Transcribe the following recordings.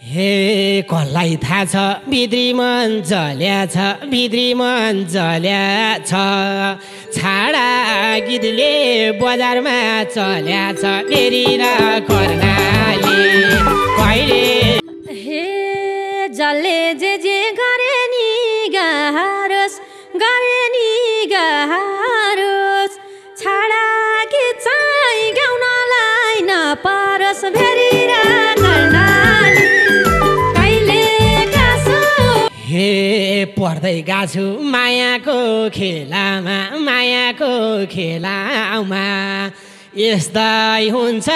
हे कसलाई थाहा छ भित्री मन जल्या छ भित्री मन जल्या छ छाडा गीतले बजारमा चल्या छ फेरि र कर्णाली कहिले हे जसले जे गरे नि गारोस् गरे नि गारोस् छाडा गीत चाहिँ गाउनलाई नपरोस् फेरि र कर्णाली हे पढ्दै गाछु मायाको खेलामा यस्तै हुन्छ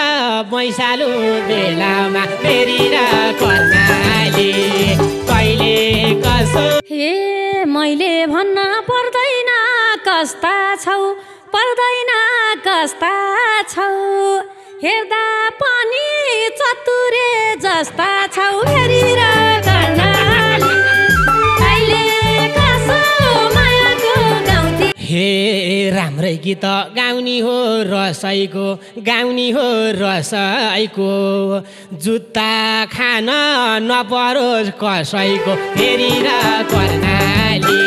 मैसालु बेलामा फेरि र कर्णाली कहिले कसो हे मैले भन्न पर्दैन कस्ता छौ पर्दैन कस्ता छौ हेर्दा पनि चतुरे जस्ता छौ फेरि र कर्णाली हे राम्रै गीत गाउनी हो रसैको जुत्ता खान नपरोस् कसैको फेरि र कर्णाली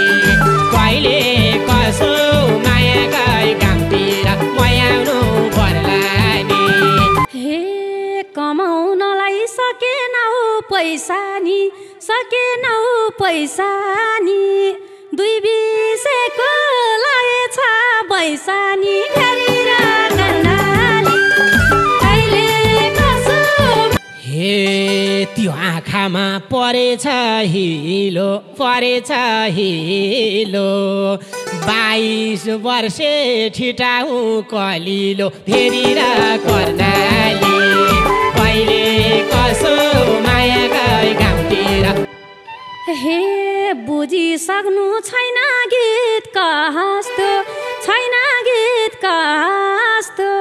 कहिले कसो मायाकै गाउँतिर मयाउनु पर्ला नि हे कमाउनलाई सकेनौ पैसा नि दुई बिसेको लागेछ बैसानी फेरि र कर्णाली कहिले कसो हे त्यो आँखामा परेछ हिलो 22 वर्षे ठिटाउ कलिलो फेरि र कर्णाली कहिले कसो मायाकै गाउँतिर हे बुझिसक्नु छैन गीत कस्तो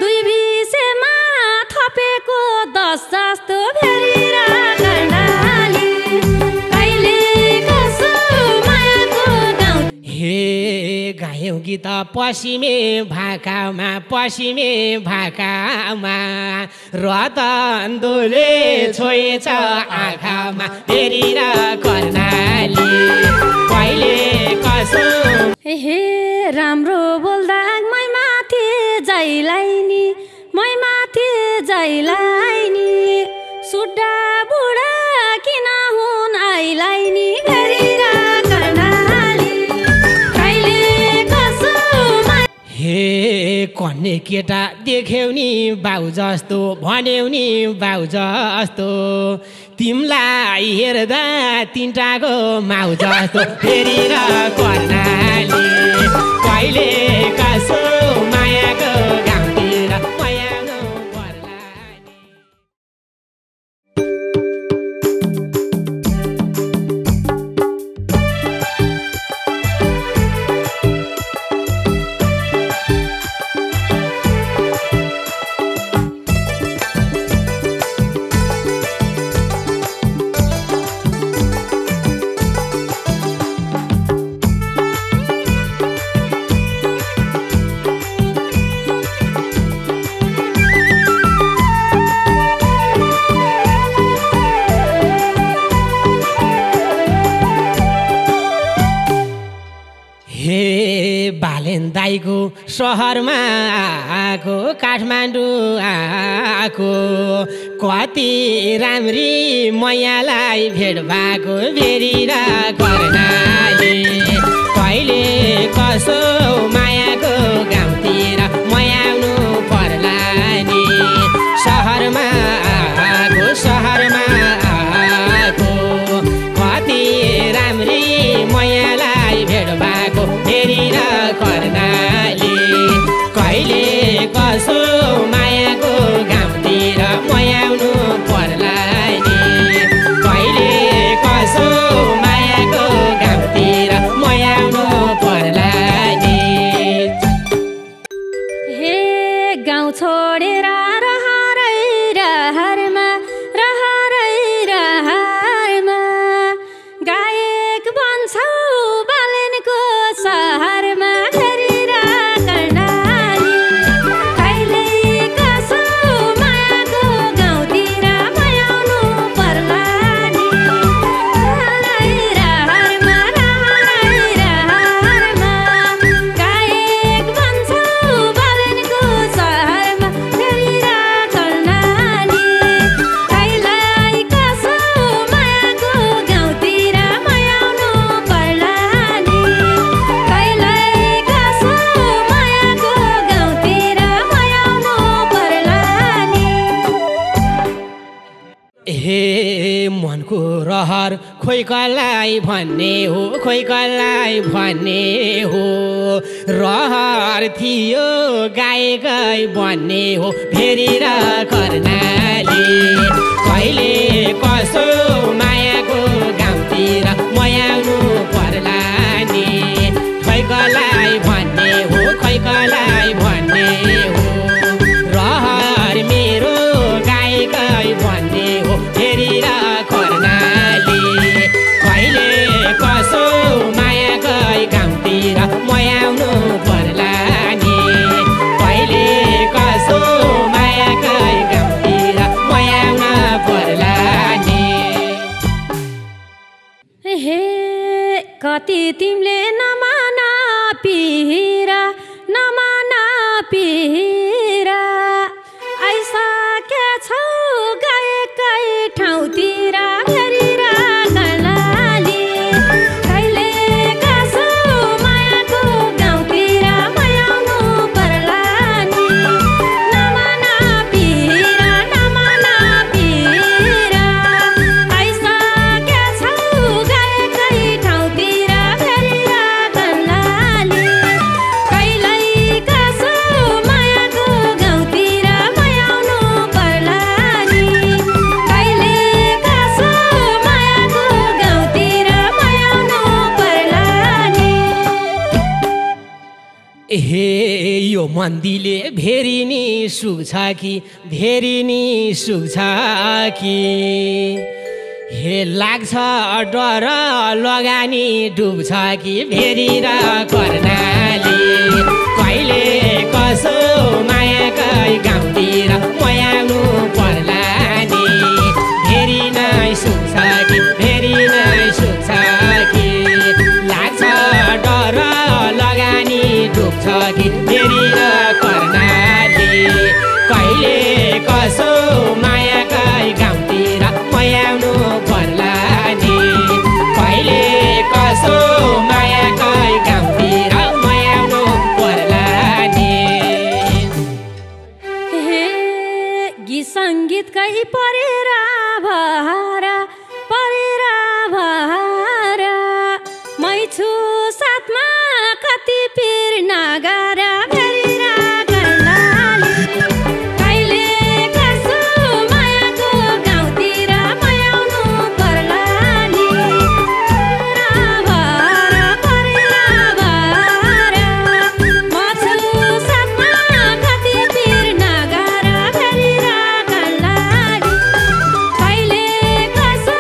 दुई बिसेमा थपेको 10 जस्तो फेरि र कर्णाली कहिले कसो मायाको गाउँ हे गायौ गीत पश्चिमे भाकामा रतन दोले छोएछ आँखामा फेरि र कर्णाली कहिले कसो हे राम्रो बोल्दा मै माथि जाइलाई नि सुड्डा बुढा किन हुन् आइलाई नि फेरि र कर्णाली कहिले कसो हे कन्ने केटा देख्यौ नि बाउ जस्तो भन्यौ नि बाउ जस्तो तिमलाई हेर्दा तिनटाको माउ जस्तो फेरि र कर्णाली कहिले कसो मायाको गाउँतिर मयाउनु पर्ला दाइको सहरमा आएको काठमाडौँ आएको कति राम्री मैयालाई भेट भएको फेरि र कर्णाली कहिले कसो मायाको गाउँतिर मयाउनु पर्ला नि सहरमा आएको कति राम्री मैयालाई भेट भएको फेरि र कर्णाली कहिले कसो मायाको गाउँतिर मयाउनु पर्ला नि कहिले कसो मायाको गाउँतिर मयाउनु पर्ला नि हे मनको रहर खोइ कसलाई भन्ने हो, खोइ कसलाई भन्ने हो। रहर थियो गाएकै बन्ने हो फेरि र कर्णाली। कहिले कसो मायाको गाउँतिर म आउनु पर्ला नि। खोइ कसलाई भन्ने हो, खोइ कसलाई भन्ने हो। रहर मेरो गाएकै बन्ने हो फेरि र कर्णाली। कहिले कसो मायाकै गाउँतिर म आउनु पर्ला नि। कहिले कसो मायाकै गाउँतिर म आउन पर्ला नि। हे कति तिमीले नमाना पिरा, नमाना पिरा। आइसकेछौ गएकै ठाउँतिर फेरि र कर्णाली। कहिले कसो मायाको गाउँतिर म आउनु पर्ला नि। नमाना पिरा, नमाना पिरा। आइसकेछौ गएकै ठाउँतिर फेरि र कर्णाली। कहिले कसो मायाको गाउँतिर म आउनु पर्ला नि। कहिले कसो मायाको गाउँतिर म आउनु पर्ला नि। हे यो मन्दीले भेरी नि सुक्छ कि, भेरी नि सुक्छ कि। हे लाग्छ डर लगानी डुब्छ कि भेरी र कर्णाली। कहिले कसो मायाकै गाउँतिर म आउनु पर्ला नि। भेरी नै सुक्छ कि, भेरी नै सुक्छ कि। लाग्छ डर लगानी डुब्छ कि भेरी र कर्णाली। कहिले कसो मायाकै गाउँतिर म आउनु पर्ला नि। कहिले कसो मायाकै गाउँतिर म आउनु पर्ला नि। हे गीत सङ्गीतकै परेरा भरा, परेरा भरा। मै छु साथमा कति पिर नगारा फेरि र कर्णाली। कहिले कसो मायाको गाउँतिर म आउनु पर्ला नि। परेरा भरा, म छु साथमा कति पिर नगारा फेरि र कर्णाली। कहिले कसो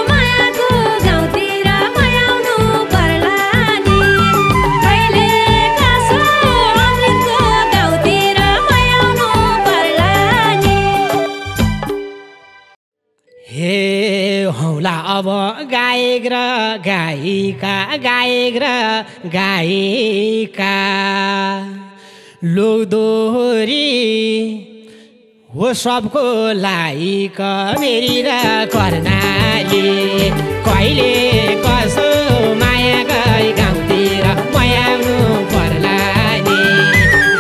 मायाको गाउँतिर म आउनु पर्ला नि। कहिले कसो अमृतको गाउँतिर म आउनु पर्ला नि। हे हौला अब गायक र गायिका, गायक र गायिका। लोकदोहोरी हो सबको लायक मेरी र कर्णाली। कहिले कसो मायाकै गाउँतिर म आउनु पर्ला नि।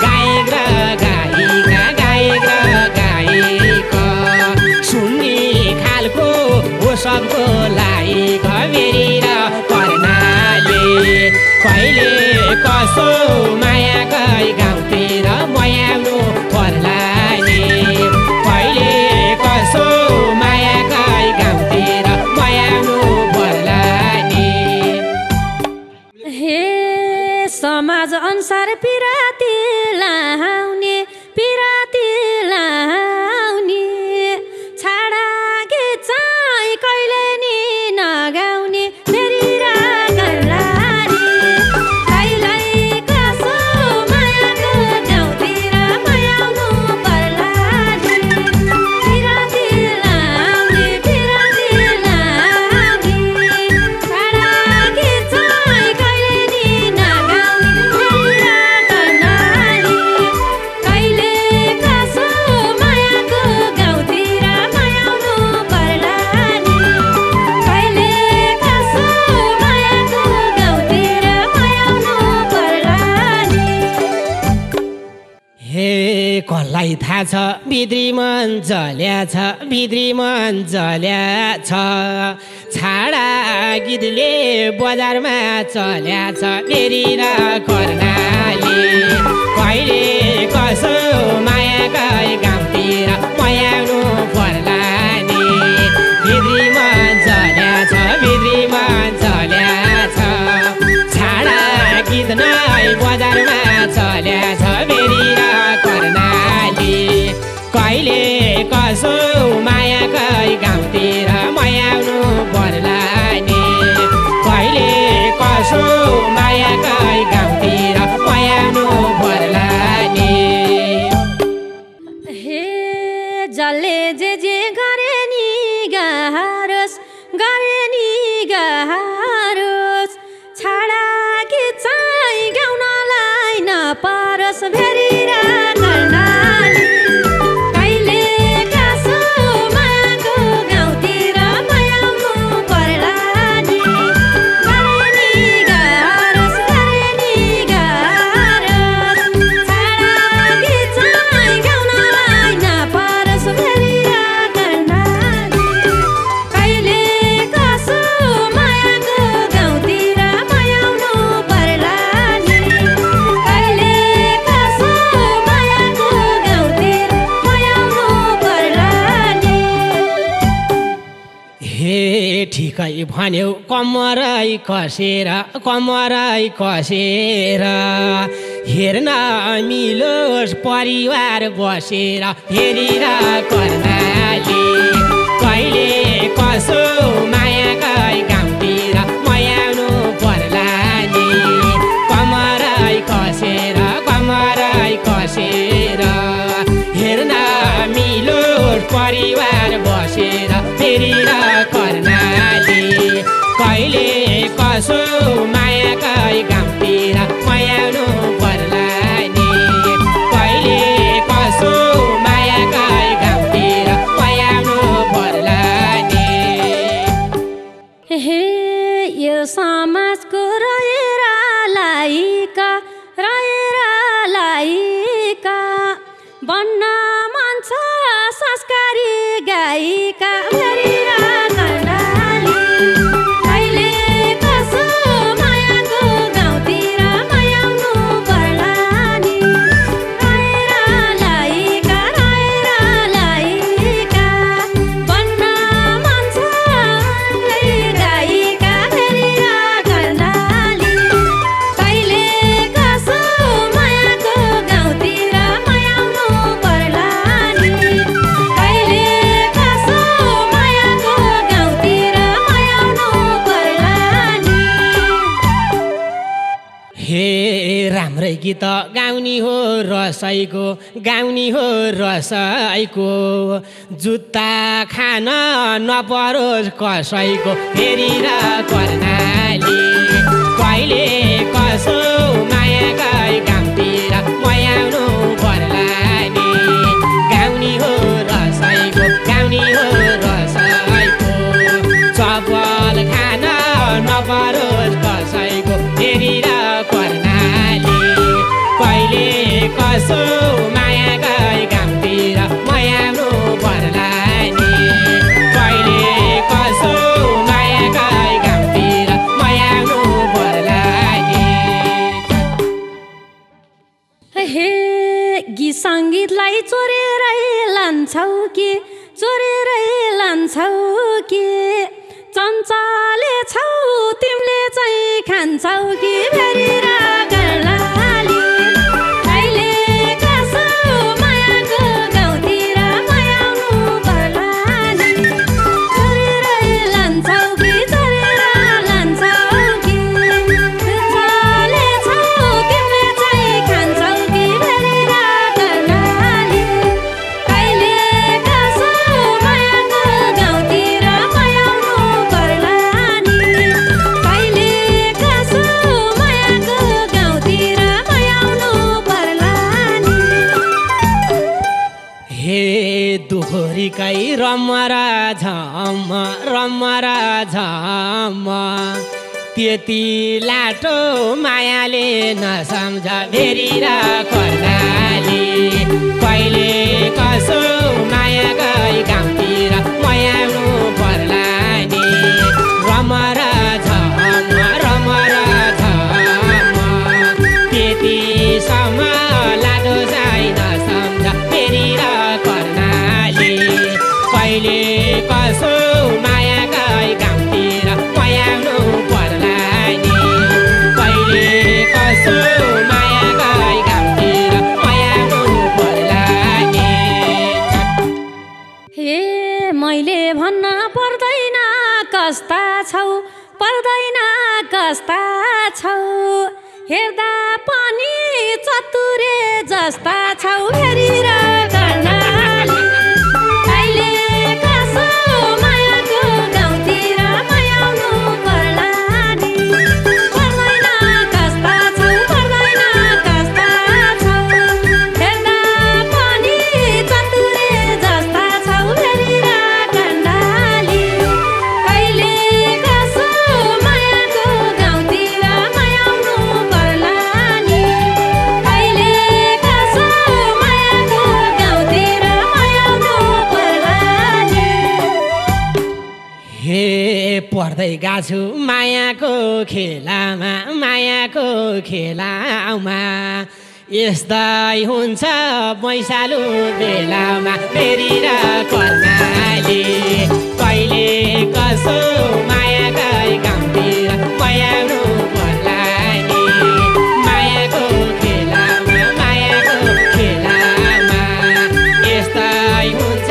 गायक र गायिका, गायक र गायिका। सुन्ने खालको हो सबको लायक मेरी र कर्णाली। कहिले कसो मायाकै गाउँतिर म आउनु पर्ला नि। कहिले कसो मायाकै गाउँतिर म आउनु पर्ला नि। हे समाज अनुसार पिराती लाउने, पिराती लाउने। छाडा गीत चाहिँ कहिले नि नगाउने फेरि र कर्णाली। कहिले कसो मायाको गाउँतिर म आउनु पर्ला नि। पिराती लाउने, पिराती लाउने। छाडा गीत चाहिँ कहिले नि नगाउने फेरि र कर्णाली। कहिले कसो मायाको गाउँतिर म आउनु पर्ला नि। तँलाई थाहा छ भित्री मन जल्या छ भित्री मन जल्या छ छाडा गीतले बजारमा चल्या छ फेरि र कर्णाली कहिले कसो माया गए गाउँतिर मयाउनु पर्ला नि भित्री मन जल्या छ भित्री मन जल्या छ छाडा गीत नै बजारमा चल्या छ फेरि र कर्णाली कहिले कसो माया गई गाउँतिर मयाउनु पर्ला नि कहिले कसो माया गई गाउँतिर मयाउनु पर्ला नि हे जसले जे गरे नि गारोस् गरे नि गारोस् छाडा गीत चाहिँ गाउनलाई नपरोस् फेरि र कर्णाली कहिले कसो मायाको गाउँतिर मयाउनु पर्ला नि गरे नि गारोस् छाडा गीत चाहिँ गाउनलाई नपरोस् फेरि र कर्णाली कहिले कसो मायाको गाउँतिर मयाउनु पर्ला नि कहिले कसो मायाको गाउँतिर मयाउनु पर्ला नि हे ठिकै भन्यौ कमरै कसेर हेर्न मिलोस् परिवार बसेर फेरि र कर्णाली कहिले कसो माया गई गाउँतिर मयाउनु पर्ला नि कमरै कसेर हेर्न मिलोस् परिवार बसेर फेरि र कर्णाली कहिले कसो माया गई गाउँतिर मयाउनु पर्ला नि कहिले कसो माया गई गाउँतिर मयाउनु पर्ला नि हे यो समाजको रहेर लाइका बन्न मन छ संस्कारी गायिका फेरि र कर्णाली कहिले कसो मायाको गाउँतिर मयाउनु पर्ला नि रहेर लाइका बन्न मन छ गायिका फेरि र कर्णाली कहिले कसो मायाको गाउँतिर मयाउनु पर्ला नि कहिले कसो मायाको गाउँतिर मयाउनु पर्ला नि हे राम्रै गीत गाउने हो रसाइको जुत्ता खान नपरोस् कसैको फेरि र कर्णाली कहिले कसो माया गई गाउँतिर मयाउनु पर्ला नि गाउने हो रसाइको चपल खान नपरोस् कसैको फेरि र कर्णाली कहिले कसो माया गई गाउँतिर मयाउनु पर्ला नि कहिले कसो माया गई गाउँतिर मयाउनु पर्ला नि हे गीत सङ्गीतलाई चोरेरै लान्छौ कि चञ्चले छौ तिमीले चाहिँ खान्छौ कि फेरि र कर्णाली कहिले कसो मायाको गाउँतिर मयाउनु पर्ला नि चोरेरै लान्छौ कि चञ्चले छौ तिमीले चाहिँ खान्छौ कि फेरि र कर्णाली कहिले कसो मायाको गाउँतिर मयाउनु पर्ला नि कहिले कसो मायाको गाउँतिर मयाउनु पर्ला नि हे दोहोरीकै रमरा झम त्यति लाटो मायाले नसम्झ भेरी र कर्णाली कहिले कसो माया गई गाउँतिर मयाउनु पर्ला नि रमर त्यतिसम्म लाडो चाहिँ नसम्झ फेरि र कर्णाली कहिले कसो माया गई गाउँतिर मयाउनु पर्ला नि कहिले कसो माया गई गाउँतिर मयाउनु पर्ला नि हे मैले भन्न पर्दैन कस्ता छौ पर्दैन कस्ता छौ हेर्दा पनि चतुरे जस्ता छौ फेरि र कर्णाली कहिले कसो मायाको गाउँतिर मयाउनु पर्ला नि पर्दैन कस्ता छौ पर्दैन कस्ता छौ हेर्दा पनि चतुरे जस्ता छौ फेरि र कर्णाली कहिले कसो मायाको गाउँतिर मयाउनु पर्ला नि कहिले कसो मायाको गाउँतिर मयाउनु पर्ला नि हे पढ्दै गाछु मायाको खेलामा यस्तै हुन्छ वैशालु बेलामा फेरि र कर्णाली कहिले कसो माया गई गाउँतिर मयाउनु पर्ला नि मायाको खेलामा यस्तै हुन्छ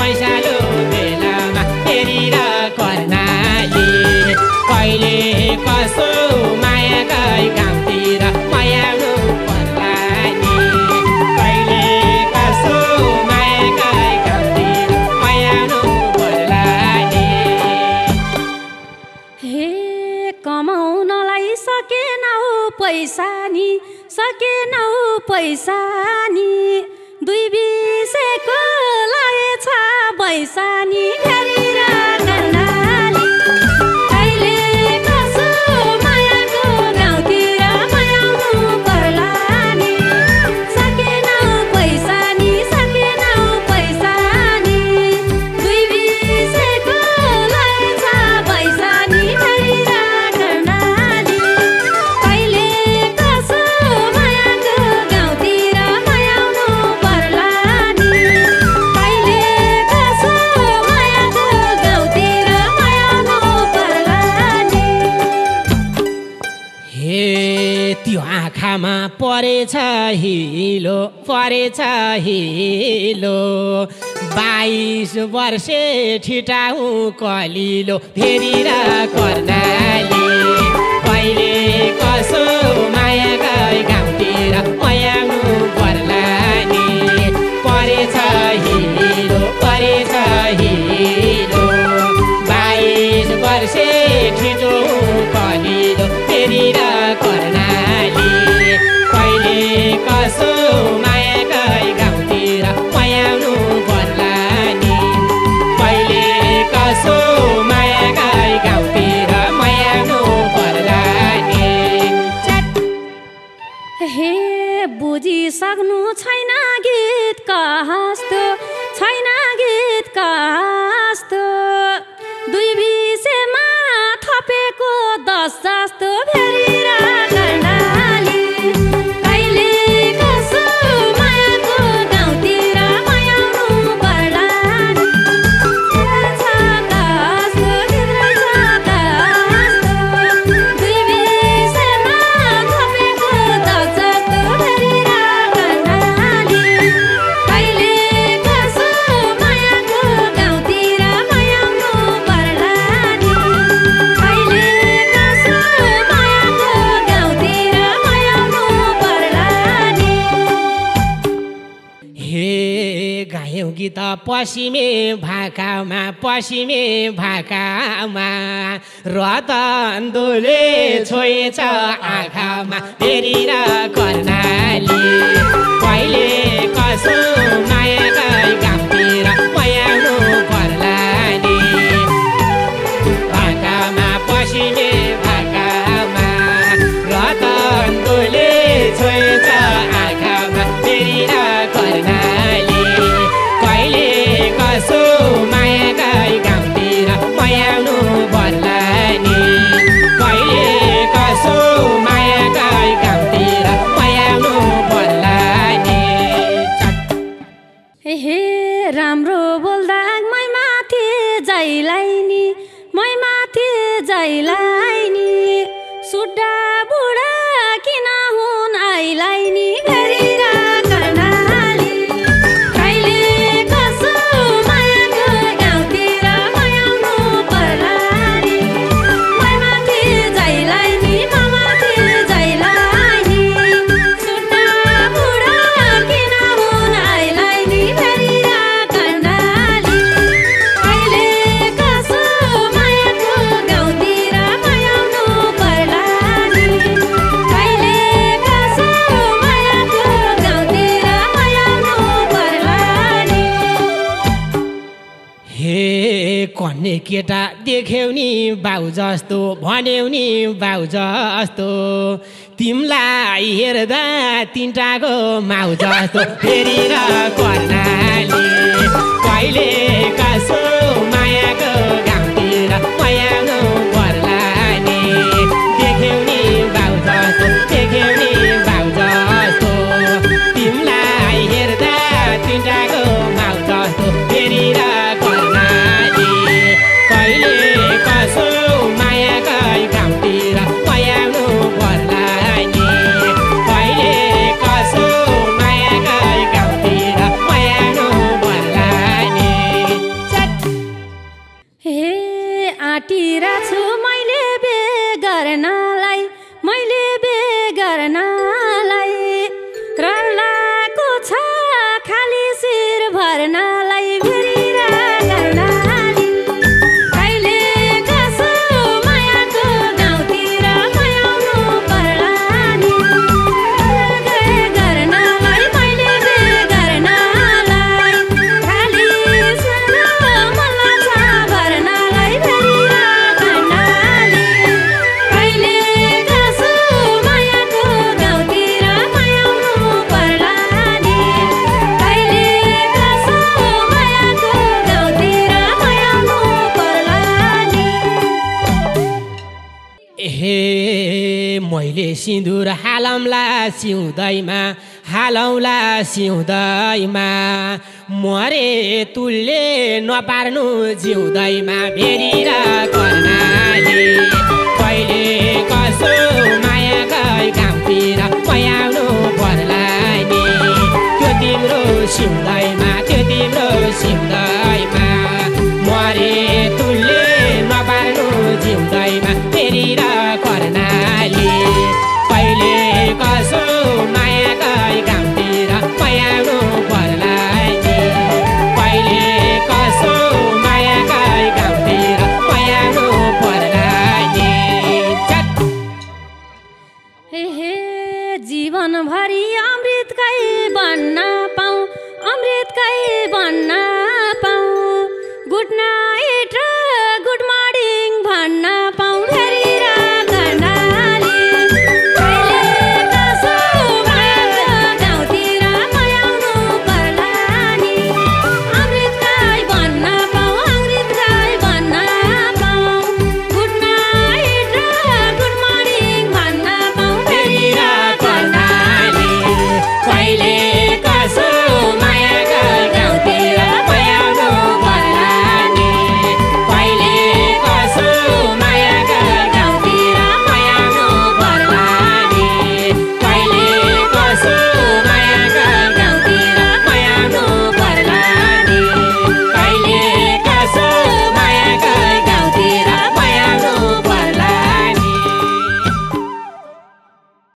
वैशालु बेलामा फेरि र कर्णाली कहिले कसो माया गई गाउँतिर मयाउनु पर्ला नि कहिले कसो माया गई गाउँतिर मयाउनु पर्ला नि हे कमाउनलाई सकेनौ पैसा नि दुई बिसेको लागेछ पैसा नि फेरि र कर्णाली कहिले कसो मायाको गाउँतिर मयाउनु पर्ला नि सकेनौ पैसा नि दुई बिसेको लागेछ पैसा नि फेरि र कर्णाली कहिले कसो मायाको गाउँतिर मयाउनु पर्ला नि कहिले कसो मायाको गाउँतिर मयाउनु पर्ला नि हे त्यो आँखामा परेछ हिलो 22 वर्षे ठिटाउ कलिलो फेरि र कर्णाली कहिले कसो माया गई गाउँतिर मयाउनु पर्ला नि परेछ हिलो 22 वर्षे ठिटो कलिलो फेरि र कर्णाली कहिले कसो माया गई गाउँतिर मयाउनु पर्ला नि कहिले कसो माया गई गाउँतिर मयाउनु पर्ला नि हे बुझिसक्नु छैन गीत कस्तो दुई बिसेमा थपेको 10 जस्तो फेरि र कर्णाली कहिले कसो मायाको गाउँतिर मयाउनु पर्ला नि दुई बिसेमा थपेको 10 जस्तो फेरि र कर्णाली कहिले कसो मायाको गाउँतिर मयाउनु पर्ला नि कहिले कसो मायाको गाउँतिर मयाउनु पर्ला नि हे गायौ गीत पश्चिमे भाकामा रतन दोले छोएछ आँखामा फेरि र कर्णाली कहिले कसो माया गई गाउँतिर मयाउनु पर्ला नि भाकामा पश्चिमे भाका जैलाई नि सुड्डा बुढा किन हुन् आइलाई नि भेरिरा कर्णाली कहिले कसो मायाको गाउँतिर मयाउनु पर्ला नि मैमाथि जैलाई नि ममाथि जैलाई नि सुड्डा बुढा किन हुन् आइलाई नि भेरिरा कर्णाली कहिले कसो मायाको गाउँतिर मयाउनु पर्ला नि कहिले कसो मायाको गाउँतिर मयाउनु पर्ला नि हे कन्ने केटा देख्यौ नि बाउ जस्तो भन्यौ नि बाउ जस्तो तिमलाई हेर्दा तिनटाको माउ जस्तो फेरि र कर्णाली कहिले कसो मायाको गाउँतिर मयाउनु पर्ला नि देख्यौ नि बाउ जस्तो देख्यौ नि बाउ जस्तो तिमलाई हेर्दा तिनटाको माउ जस्तो फेरि र कर्णाली कहिले कसो मायाकै गाउँतिर मयाउनु पर्ला नि कहिले कसो मायाकै गाउँतिर मयाउनु पर्ला नि हे आँटिरा छु मैले बे गर्नलाई मैले बे गर्नलाई रल्लाको छ खाली शिर भर्नलाई भेरिरा कर्णाली कहिले कसो मायाको गाउँतिर मयाउनु पर्ला नि गर्नलाई मैले बे गर्नलाई खाली शिर मलाई छ भर्नलाई भेरिरा कर्णाली कहिले कसो मायाको गाउँतिर मयाउनु पर्ला नि कहिले कसो मायाको गाउँतिर मयाउनु पर्ला नि हे मैले सिन्दुर हालौँला सिउँदैमा मरे तुलले नपार्नु जिउँदैमा भेरी